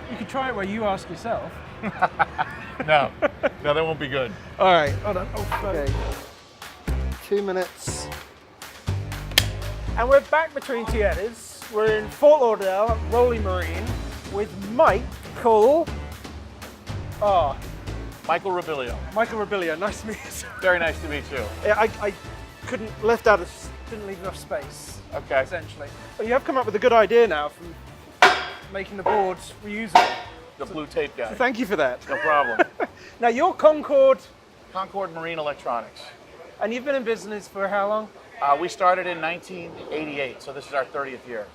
You could try it where you ask yourself. No, that won't be good. All right, hold on. Oh, Okay. 2 minutes. And we're back between two Yetis. We're in Fort Lauderdale at Rolling Marine with Michael. Oh, Michael Robilio. Michael Robilio. Nice to meet you. Very nice to meet you. Yeah, I couldn't didn't leave enough space. Okay. Essentially, but you have come up with a good idea now from making the boards reusable. The blue tape guy. Thank you for that. No problem. Now you're Concord, Concord Marine Electronics. and you've been in business for how long? We started in 1988, so this is our 30th year.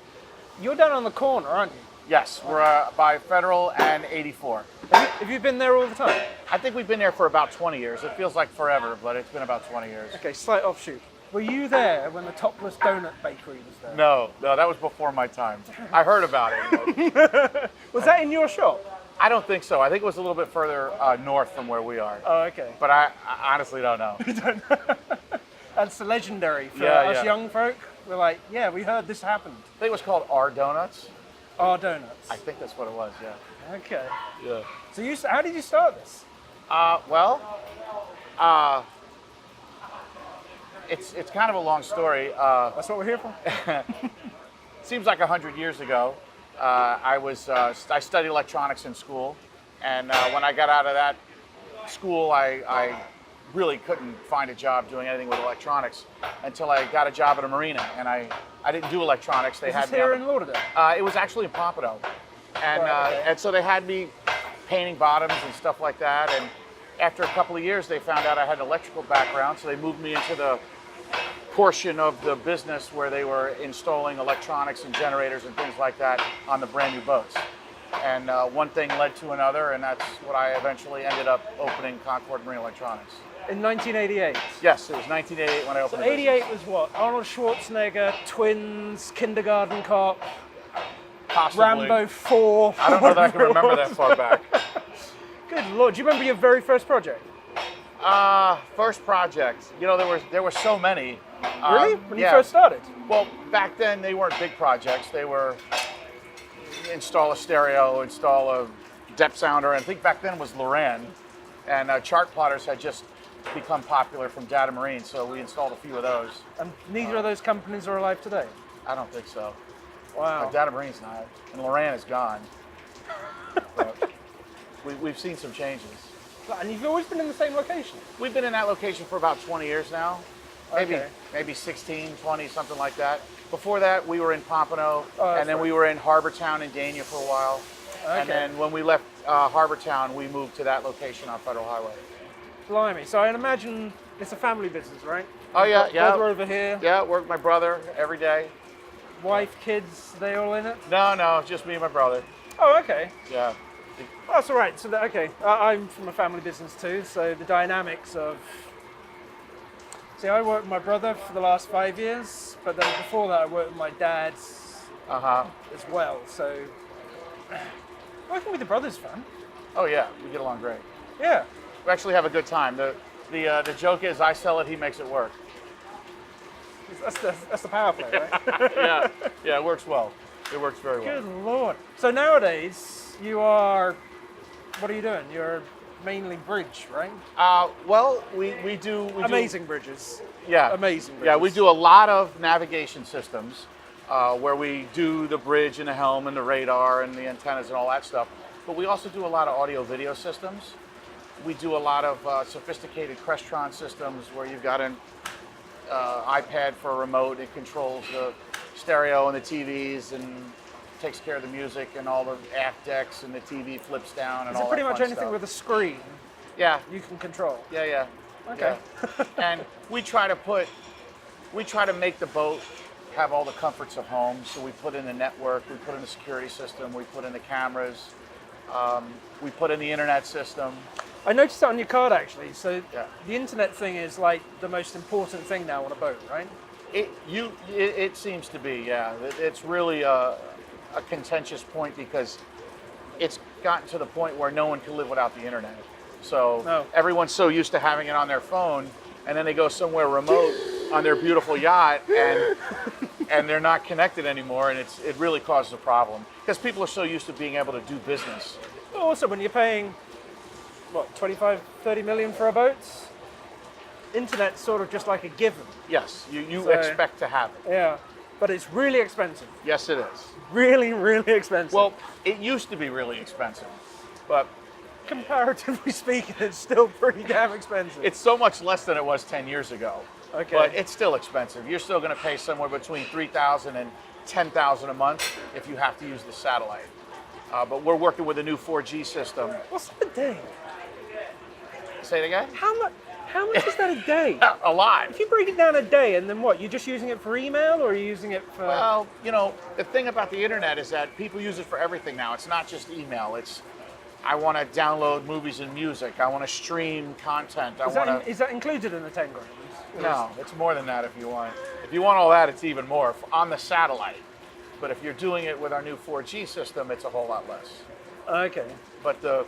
You're down on the corner, aren't you? Yes, we're by Federal and 84. Have you been there all the time? I think we've been there for about 20 years. It feels like forever, but it's been about 20 years. Okay, slight offshoot. Were you there when the Topless Donut Bakery was there? No, that was before my time. I heard about it. But Was that in your shop? I don't think so. I think it was a little bit further north from where we are. Oh, okay. But I honestly don't know. That's legendary for Yeah, us yeah. young folk. We're like, yeah, we heard this happened. I think it was called R Donuts. Our donuts. I think that's what it was, yeah. Okay. Yeah. So how did you start this? It's kind of a long story. That's what we're here for. Seems like 100 years ago. I studied electronics in school, and when I got out of that school, I really couldn't find a job doing anything with electronics until I got a job at a marina, and I didn't do electronics. They Is had this me here on in Lauderdale? it was actually in Pompano, and Right, okay. and so they had me painting bottoms and stuff like that. And after a couple of years, they found out I had an electrical background, so they moved me into the portion of the business where they were installing electronics and generators and things like that on the brand new boats. And one thing led to another, and that's what I eventually ended up opening Concord Marine Electronics. In 1988. Yes, it was 1988 when I opened So the 88 business. was what? Arnold Schwarzenegger, Twins, Kindergarten Cop, Possibly. Rambo 4. I don't know that I can remember that far back. Good Lord, do you remember your very first project? First project, there were so many. Really? When you yeah. first started? Well, back then they weren't big projects. They were install a stereo, install a depth sounder, and I think back then was Loran, and chart plotters had just become popular from Data Marine, so we installed a few of those. And neither of those companies are alive today? I don't think so. Wow. Data Marine's not, and Loran is gone. But we've seen some changes. And you've always been in the same location? We've been in that location for about 20 years now. Okay. Maybe 16, 20, something like that. Before that, we were in Pompano, Oh, that's and then right. we were in Harbor Town in Dania for a while. Okay. And then when we left Harbor Town, we moved to that location on Federal Highway. Blimey. So I imagine it's a family business, right? Oh, yeah, yeah. Brother over here, Yeah, work with my brother every day. wife, kids, they all in it? No, just me and my brother. Oh, okay. Yeah. Oh, that's all right. So, okay. I'm from a family business too, so the dynamics of... See, I worked with my brother for the last 5 years, but then before that I worked with my dad Uh-huh. as well, so... Working with the brothers fun. Oh, yeah, we get along great. Yeah. We actually have a good time. The joke is I sell it, he makes it work. That's the power play, right? Yeah, it works well. It works very well. Good Lord. So nowadays, you are... What are you doing? You're mainly bridge, right? Well, we do... Amazing bridges. Yeah. Amazing bridges. Yeah, we do a lot of navigation systems where we do the bridge and the helm and the radar and the antennas and all that stuff. But we also do a lot of audio-video systems. We do a lot of sophisticated Crestron systems where you've got an iPad for a remote. It controls the stereo and the TVs and takes care of the music and all the aft decks, and the TV flips down and Is it all pretty that much fun anything stuff. with a screen Yeah, you can control? yeah. Okay. Yeah. And we try to make the boat have all the comforts of home. So we put in the network, we put in the security system, we put in the cameras, we put in the internet system. I noticed that on your card actually. So Yeah. the internet thing is like the most important thing now on a boat, right? It seems to be, yeah. It's really a contentious point because it's gotten to the point where no one can live without the internet. So No. everyone's so used to having it on their phone, and then they go somewhere remote on their beautiful yacht, and and they're not connected anymore, and it really causes a problem because people are so used to being able to do business. Also, when you're paying, what, 25, 30 million for a boat, internet's sort of just like a given. Yes, you So- expect to have it. Yeah, but it's really expensive. Yes, it is. Really, really expensive. Well, it used to be really expensive, but comparatively speaking, it's still pretty damn expensive. it's so much less than it was 10 years ago. Okay. But it's still expensive. You're still going to pay somewhere between $3,000 and $10,000 a month if you have to use the satellite. But we're working with a new 4G system. What's that a day? Say it again? How much is that a day? A lot. If you break it down a day, and then what? You're just using it for email, or are you using it for? Well, you know, the thing about the internet is that people use it for everything now. It's not just email. It's, I want to download movies and music. I want to stream content. Is that included in the 10 grand? No, it's more than that if you want. If you want all that, it's even more on the satellite. But if you're doing it with our new 4G system, it's a whole lot less. Okay. But the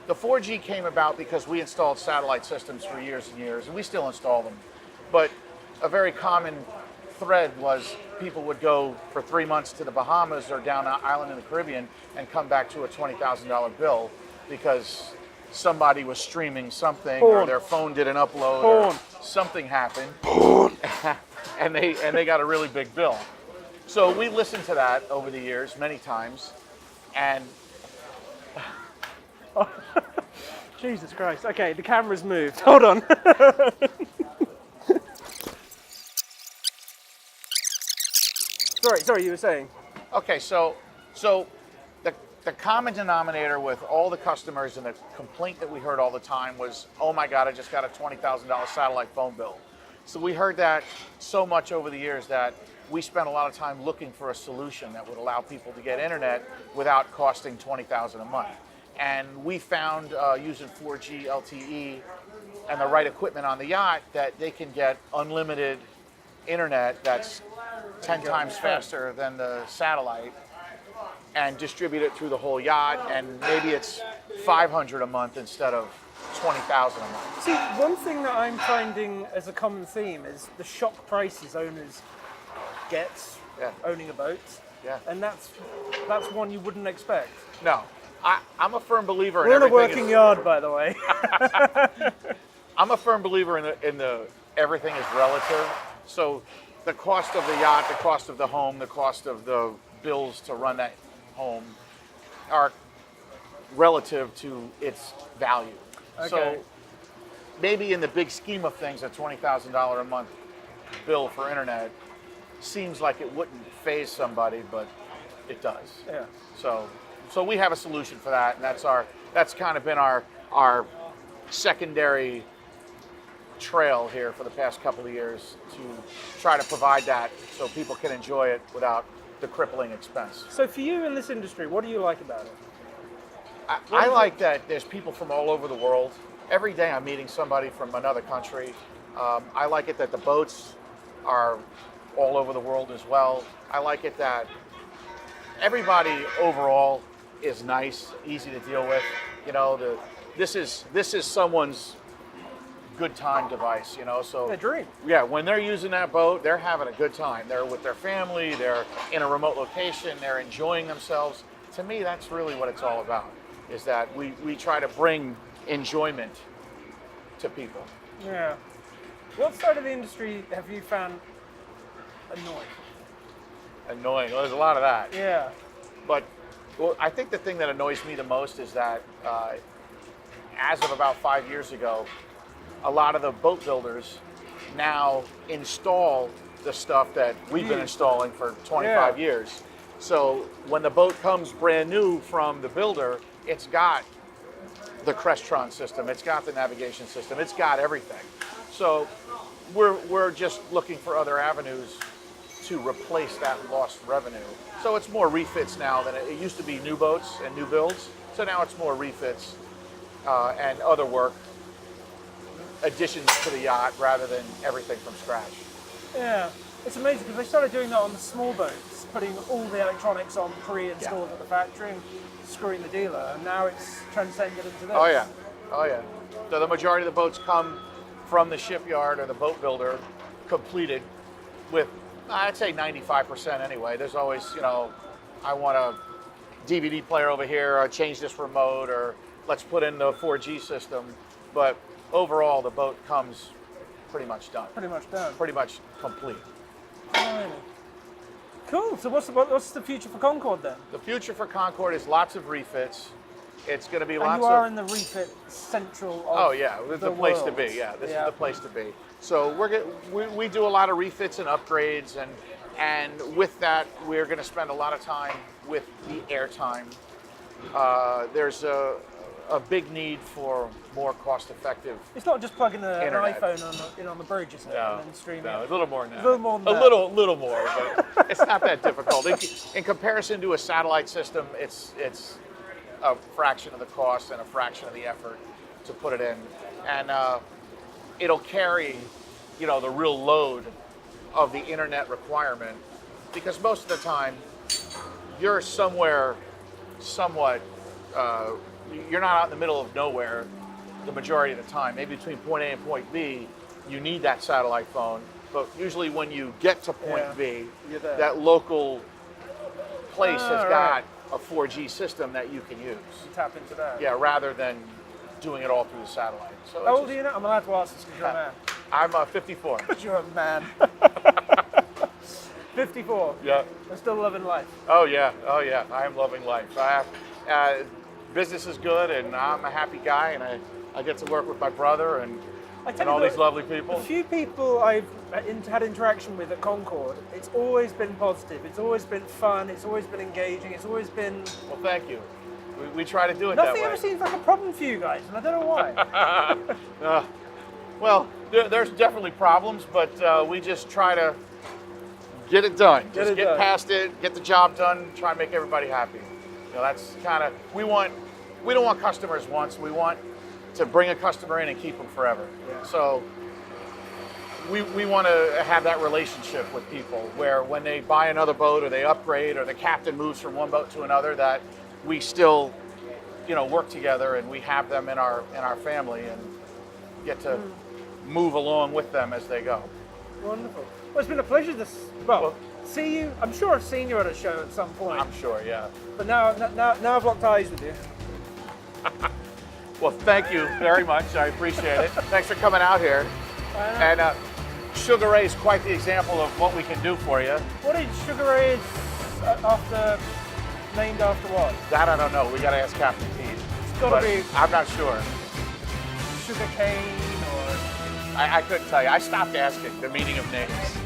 4G came about because we installed satellite systems for years and years, and we still install them. But a very common thread was people would go for 3 months to the Bahamas or down an island in the Caribbean and come back to a $20,000 bill because somebody was streaming something or their phone did an upload or something happened and they got a really big bill. So we listened to that over the years many times, and Jesus Christ. Okay, the camera's moved. Hold on. Sorry, you were saying? okay, so the common denominator with all the customers and the complaint that we heard all the time was, oh my God, I just got a $20,000 satellite phone bill. So we heard that so much over the years that we spent a lot of time looking for a solution that would allow people to get internet without costing $20,000 a month. And we found using 4G LTE and the right equipment on the yacht that they can get unlimited internet that's 10 times faster than the satellite and distribute it through the whole yacht, and maybe it's $500 a month instead of $20,000 a month. See, one thing that I'm finding as a common theme is the shock prices owners get owning a boat. Yeah. And that's one you wouldn't expect. No, I'm a firm believer in We're in a everything. working yard, by the way. I'm a firm believer in the everything is relative. So the cost of the yacht, the cost of the home, the cost of the bills to run that home are relative to its value. Okay. So maybe in the big scheme of things, a $20,000 a month bill for internet seems like it wouldn't faze somebody, but it does. Yeah. So we have a solution for that, and that's kind of been our secondary trail here for the past couple of years to try to provide that so people can enjoy it without the crippling expense. So for you in this industry, what do you like about it? I like that there's people from all over the world. Every day I'm meeting somebody from another country. I like it that the boats are all over the world as well. I like it that everybody overall is nice, easy to deal with. You know, this is someone's good time device, you know, so A dream. yeah, when they're using that boat, they're having a good time. They're with their family, they're in a remote location, they're enjoying themselves. To me, that's really what it's all about, is that we try to bring enjoyment to people. Yeah. What side of the industry have you found annoying? Annoying, well, there's a lot of that. Yeah. But well, I think the thing that annoys me the most is that as of about 5 years ago, a lot of the boat builders now install the stuff that we've been installing for 25 years. So when the boat comes brand new from the builder, it's got the Crestron system, it's got the navigation system, it's got everything. So we're just looking for other avenues to replace that lost revenue. So it's more refits now than it used to be. New boats and new builds. So now it's more refits and other work, additions to the yacht rather than everything from scratch. Yeah. It's amazing because they started doing that on the small boats, putting all the electronics on pre-installed at the factory and screwing the dealer, and now it's transcended into this. Oh yeah. So the majority of the boats come from the shipyard or the boat builder completed with I'd say 95% anyway. There's always, you know, I want a DVD player over here, or change this remote, or let's put in the 4G system. But overall, the boat comes pretty much done. Pretty much done. Pretty much complete. Really? Cool. So what's the future for Concord then? The future for Concord is lots of refits. It's going to be And lots you are of... in the refit central of Oh yeah, this is the place to world. be. Yeah, this Yeah. is the place to be. So we do a lot of refits and upgrades, and with that, we're going to spend a lot of time with the airtime. There's a big need for more cost-effective. It's not just plugging an Internet. iPhone in on the bridge, is it? No, And then streaming no, it. a little more than that. A little more than a that. little more, but it's not that difficult. In comparison to a satellite system, it's a fraction of the cost and a fraction of the effort to put it in, and it'll carry, you know, the real load of the internet requirement, because most of the time you're somewhere somewhat. You're not out in the middle of nowhere the majority of the time. Maybe between point A and point B, you need that satellite phone. But usually when you get to point Yeah, B, you're there. that local place has Ah, got right. a 4G system that you can use. You tap into that. Yeah, rather than doing it all through the satellite. So How old are you now? I'm allowed to ask this because you're a man. I'm 54. Because you're a man. 54. Yeah. I'm still loving life. Oh yeah. I am loving life. Business is good, and I'm a happy guy, and I get to work with my brother and all these lovely people. A few people I've had interaction with at Concord, it's always been positive. It's always been fun. It's always been engaging. It's always been... Well, thank you. We try to do it Nothing that way. ever seems like a problem for you guys, and I don't know why. Well, there's definitely problems, but we just try to get it done. Just get done. past it, get the job done, try and make everybody happy. You know, that's kind of, we don't want customers once, we want to bring a customer in and keep them forever. Yeah. So we want to have that relationship with people where when they buy another boat or they upgrade or the captain moves from one boat to another, that we still, you know, work together and we have them in our family and get to move along with them as they go. Wonderful. Well, it's been a pleasure see you. I'm sure I've seen you at a show at some point. I'm sure, yeah. But now I've locked eyes with you. Well, thank you very much. I appreciate it. Thanks for coming out here. And Sugar Ray is quite the example of what we can do for you. What is Sugar Ray named after what? That I don't know. We got to ask Captain Pete. It's got to be I'm not sure. sugar cane or... I couldn't tell you. I stopped asking the meaning of names.